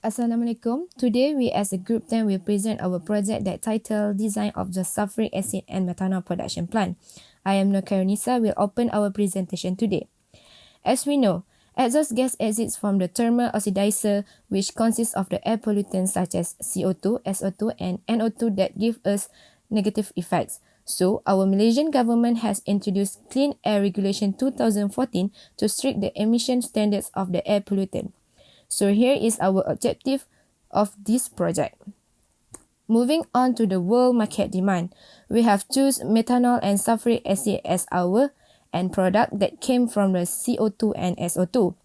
Assalamualaikum. Today we as a group then will present our project that titled Design of the Sulfuric Acid and Methanol Production Plant. I am Nur Khairunisa will open our presentation today. As we know, exhaust gas exits from the thermal oxidizer which consists of the air pollutants such as CO2, SO2 and NO2 that give us negative effects. So, our Malaysian government has introduced Clean Air Regulation 2014 to strict the emission standards of the air pollutant. So here is our objective of this project. Moving on to the world market demand, we have chosen methanol and sulfuric acid as our end product that came from the CO2 and SO2.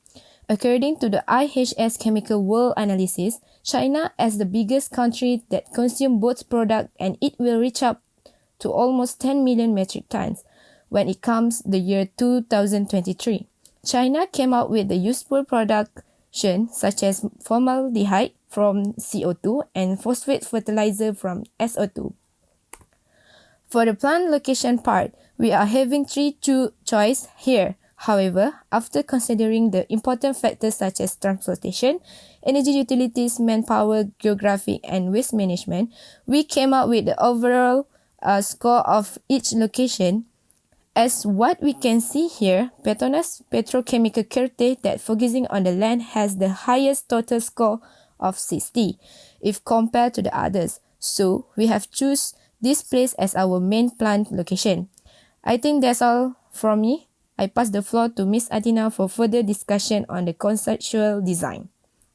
According to the IHS Chemical World Analysis, China is the biggest country that consumes both products and it will reach up to almost 10 million metric tons when it comes the year 2023. China came out with the useful product such as formaldehyde from CO2 and phosphate fertilizer from SO2. For the plant location part, we are having three choices here. However, after considering the important factors such as transportation, energy utilities, manpower, geographic, and waste management, we came up with the overall score of each location. As what we can see here, Petronas Petrochemical Kerteh that focusing on the land has the highest total score of 60 if compared to the others. So, we have choose this place as our main plant location. I think that's all from me. I pass the floor to Miss Atina for further discussion on the conceptual design.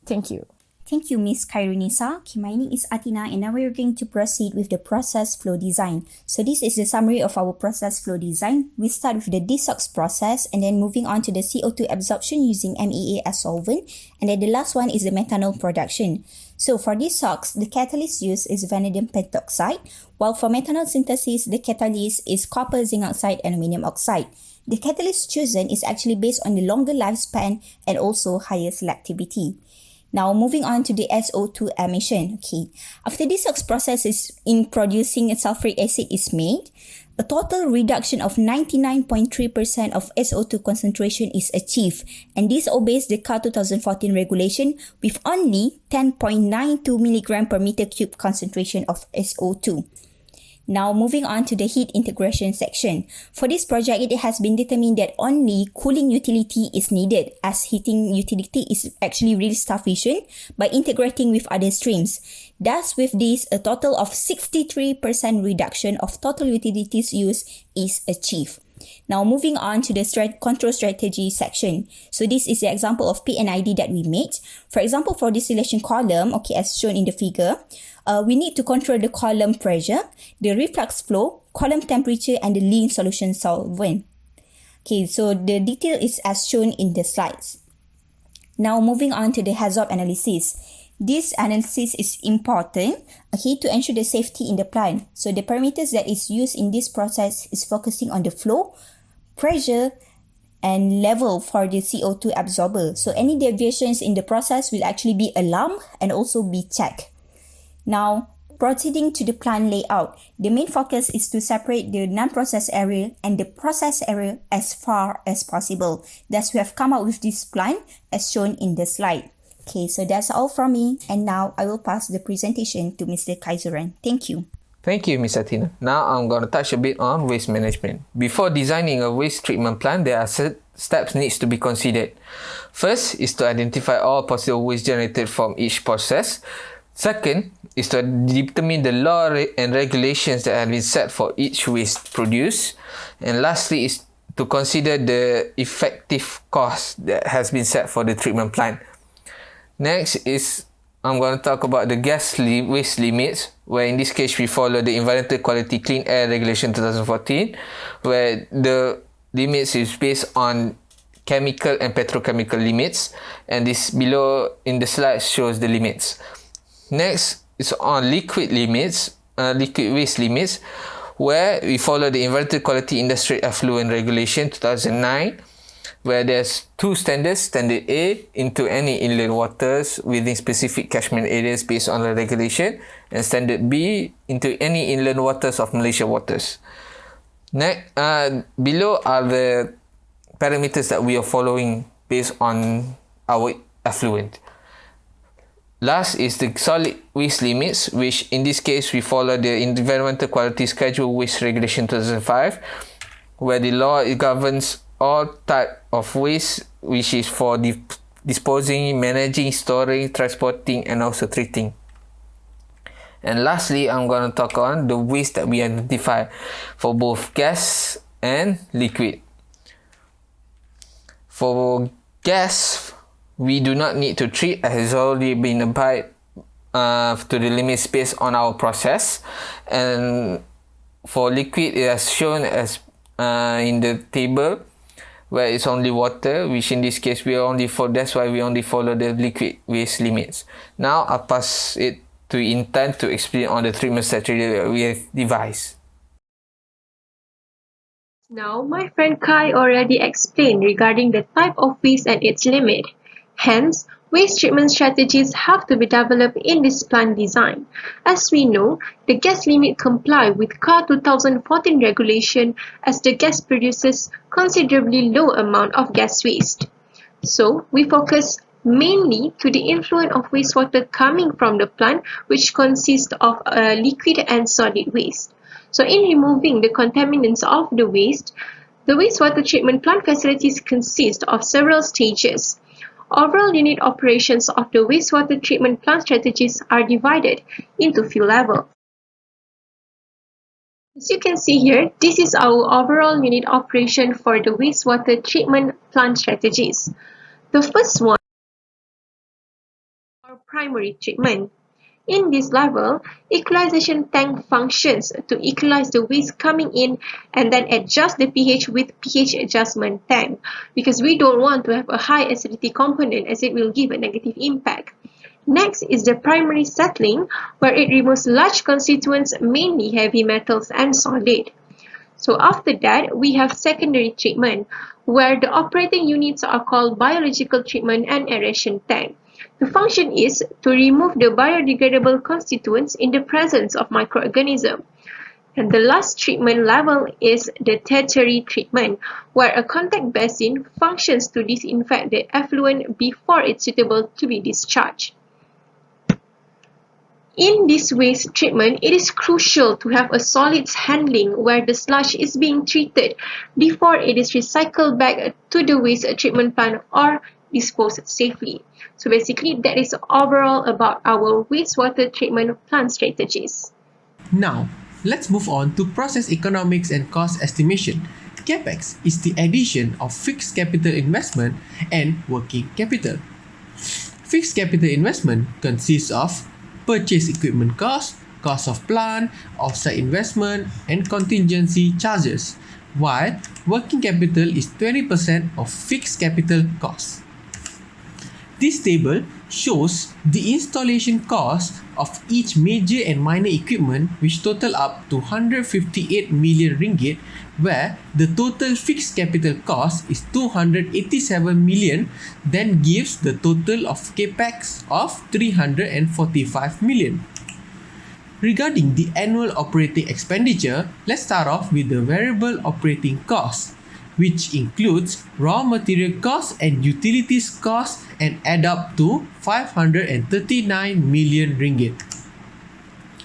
Thank you. Thank you, Ms. Khairunisa. Okay, my name is Atina and now we're going to proceed with the process flow design. So this is the summary of our process flow design. We start with the desox process and then moving on to the CO2 absorption using MEA as solvent. And then the last one is the methanol production. So for desox, the catalyst used is vanadium pentoxide, while for methanol synthesis, the catalyst is copper zinc oxide and aluminum oxide. The catalyst chosen is actually based on the longer lifespan and also higher selectivity. Now, moving on to the SO2 emission. Okay, after this process is in producing a sulfuric acid is made, a total reduction of 99.3% of SO2 concentration is achieved, and this obeys the CAR 2014 regulation with only 10.92 mg per meter cube concentration of SO2. Now, moving on to the heat integration section. For this project, it has been determined that only cooling utility is needed as heating utility is actually really sufficient by integrating with other streams. Thus, with this, a total of 63% reduction of total utilities used is achieved. Now, moving on to the control strategy section. So, this is the example of PNID that we made. For example, for distillation column, okay, as shown in the figure, we need to control the column pressure, the reflux flow, column temperature, and the lean solution solvent. Okay, so the detail is as shown in the slides. Now, moving on to the hazard analysis. This analysis is important, okay, to ensure the safety in the plant. So, the parameters that is used in this process is focusing on the flow, pressure, and level for the CO2 absorber. So, any deviations in the process will actually be alarmed and also be checked. Now, proceeding to the plant layout, the main focus is to separate the non-process area and the process area as far as possible. Thus, we have come up with this plan as shown in the slide. Okay, so that's all from me, and now I will pass the presentation to Mr. Kaizuran. Thank you. Thank you, Ms. Atina. Now I'm going to touch a bit on waste management. Before designing a waste treatment plant, there are steps needs to be considered. First is to identify all possible waste generated from each process. Second is to determine the law and regulations that have been set for each waste produced. And lastly is to consider the effective cost that has been set for the treatment plant. Next is I'm going to talk about the gas waste limits, where in this case we follow the Environmental Quality Clean Air Regulation 2014, where the limits is based on chemical and petrochemical limits, and this below in the slide shows the limits. Next is on liquid waste limits, where we follow the Environmental Quality Industrial Effluent Regulation 2009, where there's two standards, standard A into any inland waters within specific catchment areas based on the regulation, and standard B into any inland waters of Malaysia waters. Next, below are the parameters that we are following based on our effluent. Last is the solid waste limits, which in this case we follow the Environmental Quality Schedule Waste Regulation 2005, where the law governs all type of waste, which is for disposing, managing, storing, transporting, and also treating. And lastly, I'm going to talk on the waste that we identify for both gas and liquid. For gas, we do not need to treat, as has already been applied to the limits based on our process. And for liquid, it is shown as in the table, where it's only water, which in this case that's why we only follow the liquid waste limits. Now I'll pass it to Intan to explain on the treatment strategy that we have devised. Now, my friend Kai already explained regarding the type of waste and its limit. Hence, waste treatment strategies have to be developed in this plant design. As we know, the gas limit comply with CAR 2014 regulation as the gas produces considerably low amount of gas waste. So, we focus mainly to the influence of wastewater coming from the plant, which consists of liquid and solid waste. So, in removing the contaminants of the wastewater treatment plant facilities consist of several stages. Overall unit operations of the wastewater treatment plant strategies are divided into few levels. As you can see here, this is our overall unit operation for the wastewater treatment plant strategies. The first one is our primary treatment. In this level, equalization tank functions to equalize the waste coming in and then adjust the pH with pH adjustment tank, because we don't want to have a high acidity component as it will give a negative impact. Next is the primary settling, where it removes large constituents, mainly heavy metals and solid. So after that, we have secondary treatment, where the operating units are called biological treatment and aeration tank. The function is to remove the biodegradable constituents in the presence of microorganisms. And the last treatment level is the tertiary treatment, where a contact basin functions to disinfect the effluent before it's suitable to be discharged. In this waste treatment, it is crucial to have a solids handling where the sludge is being treated before it is recycled back to the waste treatment plant or disposed safely. So basically, that is overall about our wastewater treatment plant strategies. Now, let's move on to process economics and cost estimation. CapEx is the addition of fixed capital investment and working capital. Fixed capital investment consists of purchase equipment cost, cost of plant, offsite investment, and contingency charges, while working capital is 20% of fixed capital costs. This table shows the installation cost of each major and minor equipment, which total up to 158 million ringgit, where the total fixed capital cost is 287 million, then gives the total of capex of 345 million. Regarding the annual operating expenditure, let's start off with the variable operating cost, which includes raw material costs and utilities costs and add up to 539 million ringgit.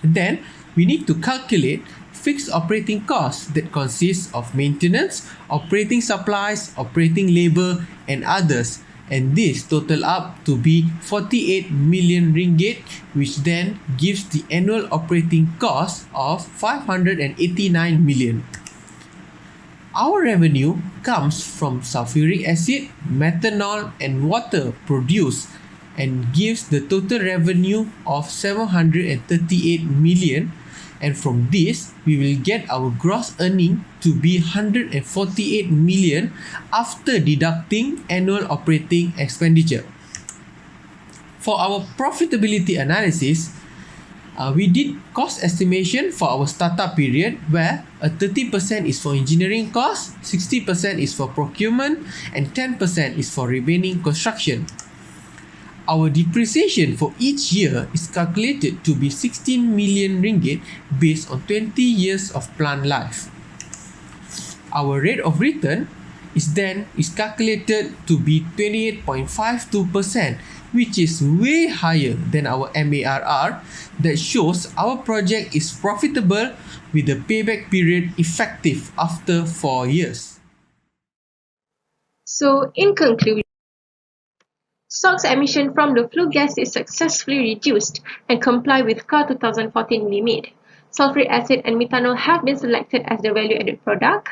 Then, we need to calculate fixed operating costs that consists of maintenance, operating supplies, operating labor, and others. And this total up to be 48 million ringgit, which then gives the annual operating cost of 589 million. Our revenue comes from sulfuric acid, methanol, and water produced and gives the total revenue of 738 million. And from this, we will get our gross earning to be 148 million after deducting annual operating expenditure. For our profitability analysis, we did cost estimation for our startup period, where 30% is for engineering costs, 60% is for procurement, and 10% is for remaining construction. Our depreciation for each year is calculated to be 16 million ringgit based on 20 years of plant life. Our rate of return is calculated to be 28.52%, which is way higher than our MARR, that shows our project is profitable with a payback period effective after 4 years. So, in conclusion, SOx emission from the flue gas is successfully reduced and comply with CAR 2014 limit. Sulfuric acid and methanol have been selected as the value-added product,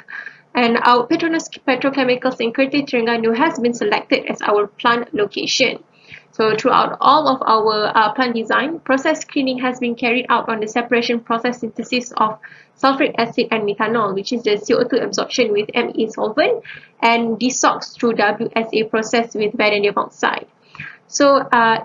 and our Petronas Petrochemicals in Kerteh, Terengganu has been selected as our plant location. So throughout all of our plant design, process screening has been carried out on the separation process synthesis of sulfuric acid and methanol, which is the CO2 absorption with Me solvent, and desox through WSA process with vanadium oxide. So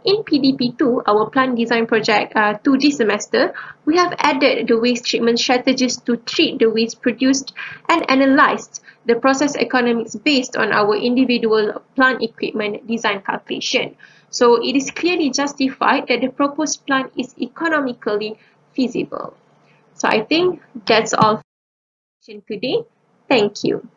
in PDP2, our plant design project to this semester, we have added the waste treatment strategies to treat the waste produced and analyzed the process economics based on our individual plant equipment design calculation. So it is clearly justified that the proposed plant is economically feasible. So I think that's all for today. Thank you.